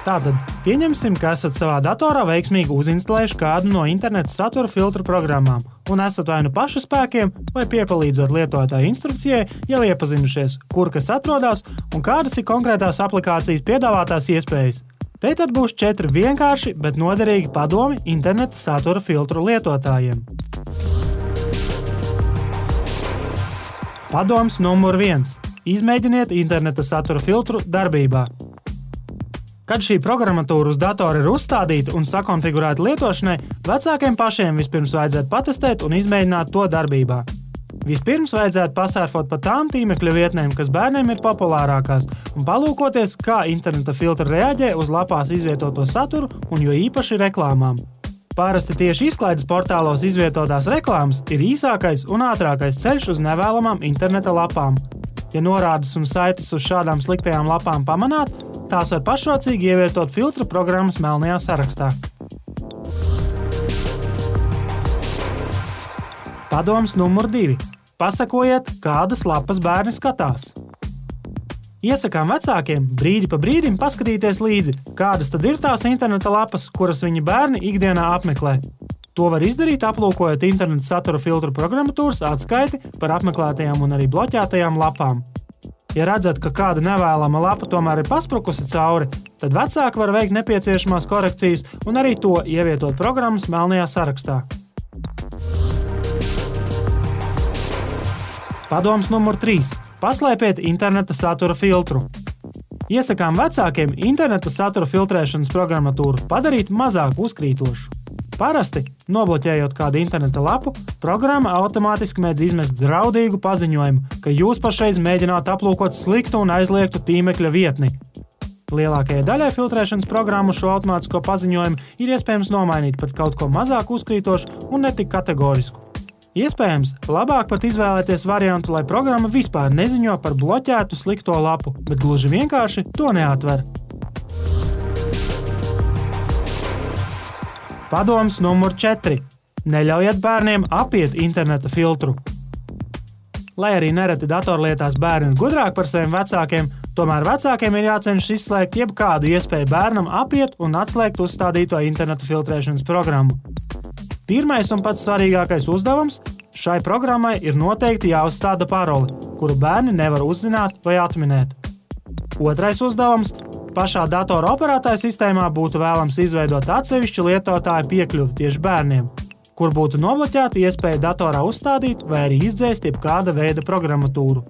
Tātad, pieņemsim, ka esat savā datorā veiksmīgi uzinstalējuši kādu no interneta satura filtru programmām un esat vai nu pašu spēkiem, vai piepalīdzot lietotāju instrukcijai, jau iepazinušies, kur kas atrodas un kādas ir konkrētās aplikācijas piedāvātās iespējas. Te tad būs 4 vienkārši, bet noderīgi padomi interneta satura filtru lietotājiem. Padoms numur 1. Izmēģiniet interneta satura filtru darbībā. Kad šī programmatūra uz datora ir uzstādīta un sakonfigurēta lietošanai, vecākiem pašiem vispirms vajadzētu patestēt un izmēģināt to darbībā. Vispirms vajadzētu pasērfot pa tām tīmekļa vietnēm, kas bērniem ir populārākās, un palūkoties, kā interneta filtri reaģē uz lapās izvietoto saturu un jo īpaši reklāmām. Parasti tieši izklaides portālos izvietotās reklāmas ir īsākais un ātrākais ceļš uz nevēlamām interneta lapām. Ja norādes un saites uz šādām sliktajām lapām pamanāt, tās var pašrocīgi ievietot filtra programmas melnajā sarakstā. Padoms numur 2. Pasekojiet, kādas lapas bērni skatās. Iesakām vecākiem brīdi pa brīdim paskatīties līdzi, kādas tad ir tās interneta lapas, kuras viņa bērni ikdienā apmeklē. To var izdarīt, aplūkojot interneta satura filtru programmatūras atskaiti par apmeklētajām un arī bloķētajām lapām. Ja redzat, ka kāda nevēlama lapa tomēr ir pasprukusi cauri, tad vecāki var veikt nepieciešamās korekcijas un arī to ievietot programmas melnajā sarakstā. Padoms numur 3. Paslēpiet interneta satura filtru. Iesakām vecākiem interneta satura filtrēšanas programmatūru padarīt mazāk uzkrītošu. Parasti, nobloķējot kādu interneta lapu, programma automātiski mēdz izmest draudīgu paziņojumu, ka jūs pašreiz mēģināt aplūkot sliktu un aizliegtu tīmekļa vietni. Lielākajai daļai filtrēšanas programmu šo automātisko paziņojumu ir iespējams nomainīt par kaut ko mazāk uzkrītošu un netik kategorisku. Iespējams, labāk pat izvēlēties variantu, lai programma vispār neziņo par bloķētu slikto lapu, bet gluži vienkārši to neatver. Padoms numur 4. Neļaujiet bērniem apiet interneta filtru. Lai arī nereti datorlietās bērni ir gudrāki par saviem vecākiem, tomēr vecākiem ir jācenšas izslēgt jebkādu iespēju bērnam apiet un atslēgt uzstādīto interneta filtrēšanas programmu. Pirmais un pats svarīgākais uzdevums šai programmai ir noteikti jāuzstāda paroli, kuru bērni nevar uzzināt vai atminēt. Otrais uzdevums – pašā datora operētāja sistēmā būtu vēlams izveidot atsevišķu lietotāju piekļuvi tieši bērniem, kur būtu nobloķēta iespēja datorā uzstādīt vai arī izdzēst jebkāda veida programmatūru.